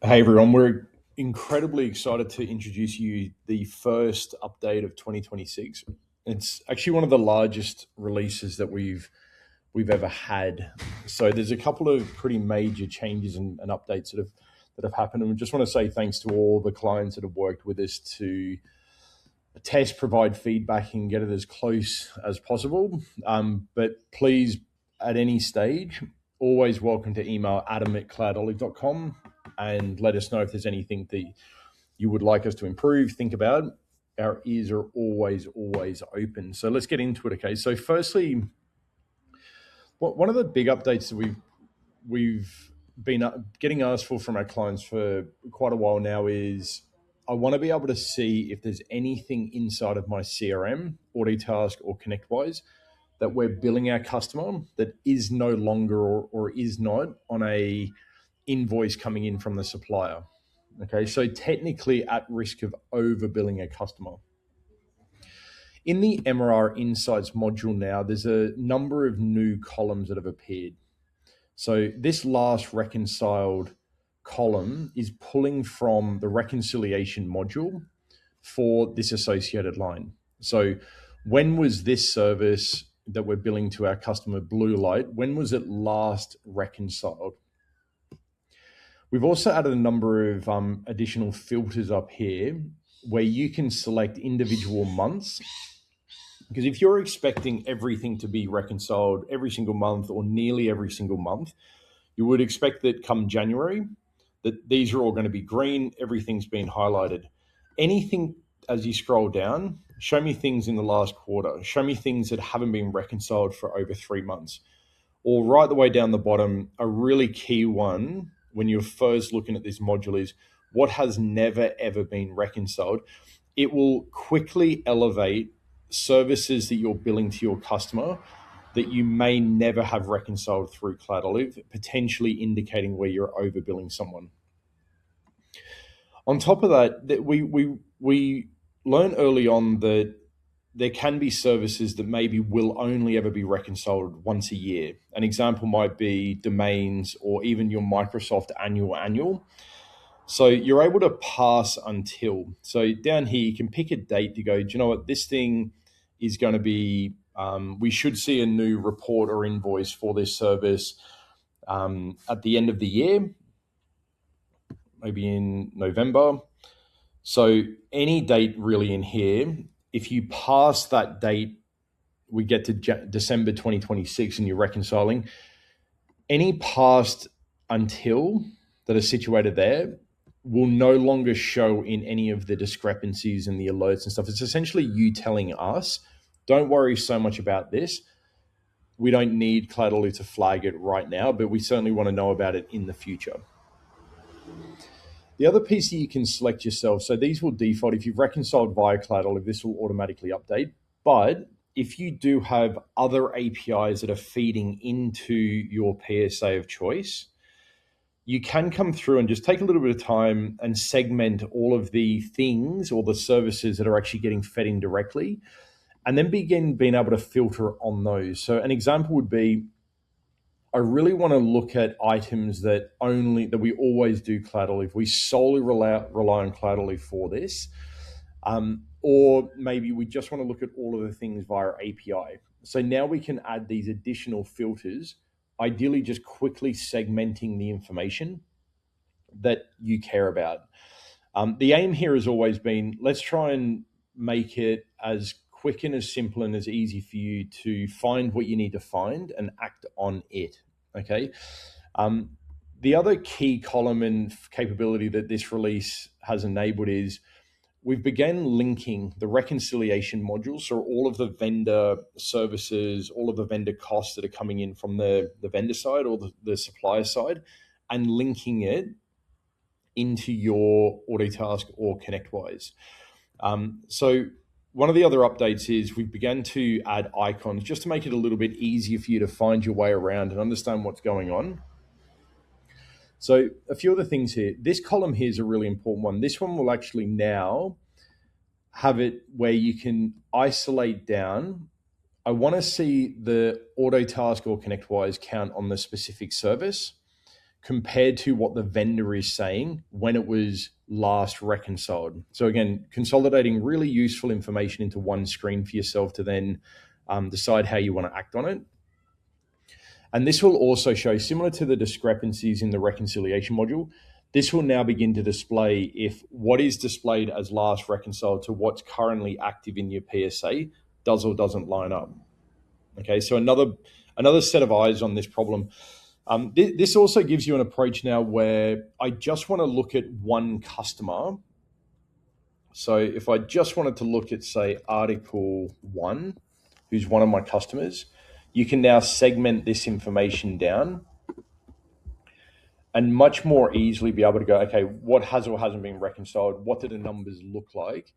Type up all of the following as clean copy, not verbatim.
Hey everyone, we're incredibly excited to introduce you the first update of 2026. It's actually one of the largest releases that we've ever had. So there's a couple of pretty major changes and updates that have happened, and we just want to say thanks to all the clients that have worked with us to test, provide feedback, and get it as close as possible. But please, at any stage, always welcome to email adam@cloudolive.com and let us know if there's anything that you would like us to improve, think about. Our ears are always open. So let's get into it, okay? So firstly, one of the big updates that we've been getting asked for from our clients for quite a while now is I want to be able to see if there's anything inside of my CRM, AutoTask or ConnectWise that we're billing our customer that is no longer or is not on a invoice coming in from the supplier. Okay, so technically at risk of overbilling a customer. In the MRR Insights module now, there's a number of new columns that have appeared. So this last reconciled column is pulling from the reconciliation module for this associated line. So when was this service that we're billing to our customer Blue Light, when was it last reconciled? We've also added a number of additional filters up here where you can select individual months. Because if you're expecting everything to be reconciled every single month or nearly every single month, you would expect that come January, that these are all going to be green, everything's been highlighted. Anything as you scroll down, show me things in the last quarter, show me things that haven't been reconciled for over 3 months. Or right the way down the bottom, a really key one when you're first looking at this module is what has never ever been reconciled. It will quickly elevate services that you're billing to your customer that you may never have reconciled through Cloud Olive, potentially indicating where you're overbilling someone. On top of that, we learned early on that there can be services that maybe will only ever be reconciled once a year. An example might be domains or even your Microsoft annual. So you're able to pass until. So down here, you can pick a date to go, do you know what, this thing is going to be, we should see a new report or invoice for this service at the end of the year, maybe in November. So any date really in here, if you pass that date, we get to December 2026 and you're reconciling, any past until that are situated there will no longer show in any of the discrepancies and the alerts and stuff. It's essentially you telling us, don't worry so much about this. We don't need Cloudolly to flag it right now, but we certainly want to know about it in the future. The other piece that you can select yourself, so these will default. If you've reconciled via Cloudolly, this will automatically update. But if you do have other APIs that are feeding into your PSA of choice, you can come through and just take a little bit of time and segment all of the things or the services that are actually getting fed in directly, and then begin being able to filter on those. So an example would be, I really want to look at items that we always do Cloud Olive. We solely rely on Cloud Olive for this. Or maybe we just want to look at all of the things via API. So now we can add these additional filters, ideally just quickly segmenting the information that you care about. The aim here has always been, let's try and make it as quick and as simple and as easy for you to find what you need to find and act on it. Okay. The other key column and capability that this release has enabled is we've begun linking the reconciliation modules, so all of the vendor services, all of the vendor costs that are coming in from the vendor side or the supplier side, and linking it into your AutoTask or ConnectWise. So one of the other updates is we've begun to add icons just to make it a little bit easier for you to find your way around and understand what's going on. So a few other things here. This column here is a really important one. This one will actually now have it where you can isolate down. I want to see the AutoTask or ConnectWise count on the specific service. compared to what the vendor is saying when it was last reconciled. So again, consolidating really useful information into one screen for yourself to then decide how you want to act on it. And this will also show, similar to the discrepancies in the reconciliation module, this will now begin to display if what is displayed as last reconciled to what's currently active in your PSA does or doesn't line up. Okay, so another set of eyes on this problem. This also gives you an approach now where I just want to look at one customer. So if I just wanted to look at, say, Article 1, who's one of my customers, you can now segment this information down and much more easily be able to go, okay, what has or hasn't been reconciled? What do the numbers look like?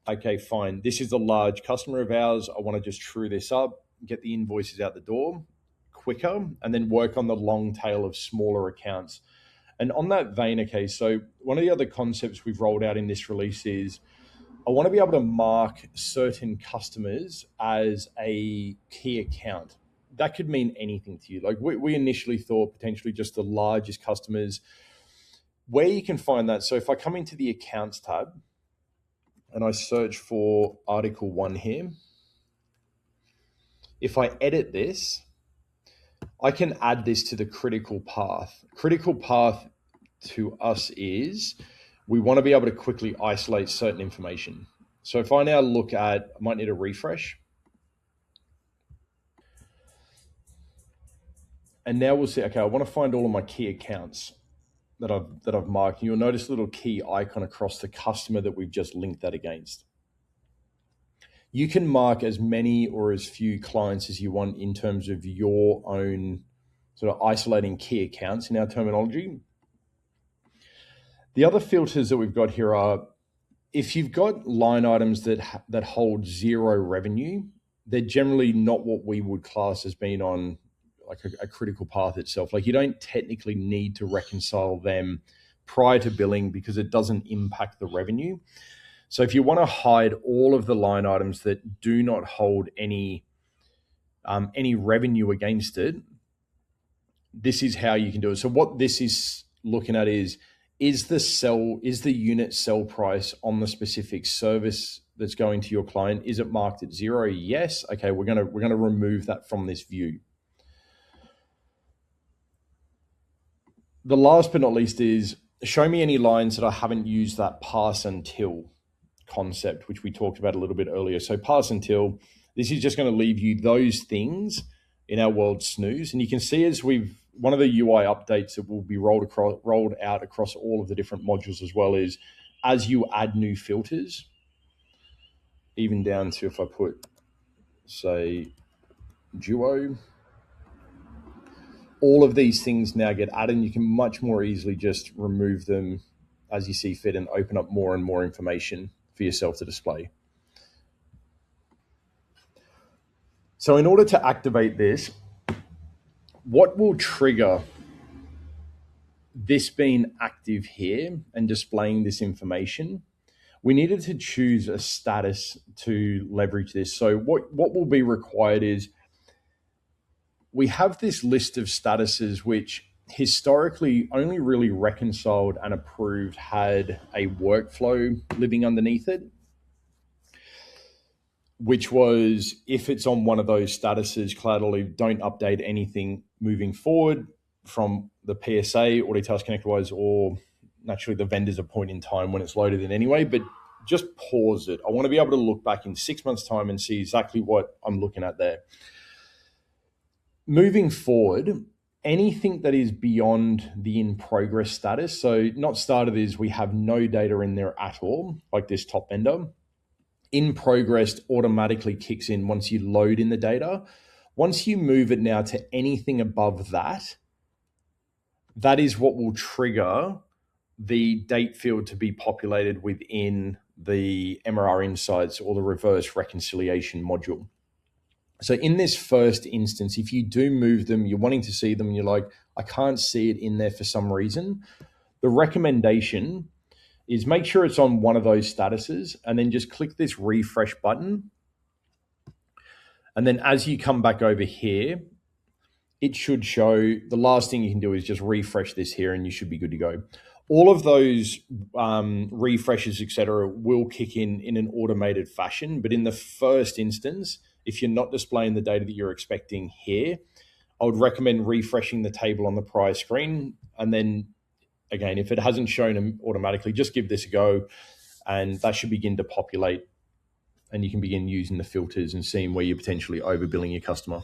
Okay, fine. This is a large customer of ours. I want to just true this up, get the invoices out the door quicker, and then work on the long tail of smaller accounts. And on that vein, okay, so one of the other concepts we've rolled out in this release is I want to be able to mark certain customers as a key account. That could mean anything to you. Like we initially thought potentially just the largest customers. Where you can find that, so if I come into the accounts tab and I search for Article 1 here, if I edit this, I can add this to the critical path. Critical path to us is we want to be able to quickly isolate certain information. So if I now look at, I might need a refresh. And now we'll see, okay, I want to find all of my key accounts that I've marked. And you'll notice a little key icon across the customer that we've just linked that against. You can mark as many or as few clients as you want in terms of your own sort of isolating key accounts in our terminology. The other filters that we've got here are, if you've got line items that hold zero revenue, they're generally not what we would class as being on like a critical path itself. Like you don't technically need to reconcile them prior to billing because it doesn't impact the revenue. So if you want to hide all of the line items that do not hold any revenue against it, this is how you can do it. So what this is looking at is the unit sell price on the specific service that's going to your client, is it marked at zero? Yes. Okay, we're gonna remove that from this view. The last but not least is show me any lines that I haven't used that pass until concept, which we talked about a little bit earlier. So pass until, this is just going to leave you those things in our world snooze. And you can see as one of the UI updates that will be rolled out across all of the different modules as well is as you add new filters, even down to if I put, say, Duo, all of these things now get added and you can much more easily just remove them as you see fit and open up more and more information for yourself to display. So in order to activate this, what will trigger this being active here and displaying this information? We needed to choose a status to leverage this. So what will be required is we have this list of statuses which historically only really reconciled and approved had a workflow living underneath it, which was if it's on one of those statuses, collaterally don't update anything moving forward from the PSA, Audio Task Connect wise, or naturally the vendor's a point in time when it's loaded in anyway, but just pause it. I want to be able to look back in 6 months' time and see exactly what I'm looking at there. Moving forward, anything that is beyond the in progress status, so not started is we have no data in there at all, like this top vendor. In progress automatically kicks in once you load in the data. Once you move it now to anything above that, that is what will trigger the date field to be populated within the MRR Insights or the reverse reconciliation module. So in this first instance, if you do move them, you're wanting to see them, and you're like, I can't see it in there for some reason, the recommendation is make sure it's on one of those statuses and then just click this refresh button. And then as you come back over here, it should show. The last thing you can do is just refresh this here and you should be good to go. All of those refreshes, etc., will kick in an automated fashion. But in the first instance, if you're not displaying the data that you're expecting here, I would recommend refreshing the table on the prior screen. And then again, if it hasn't shown them automatically, just give this a go and that should begin to populate and you can begin using the filters and seeing where you're potentially overbilling your customer.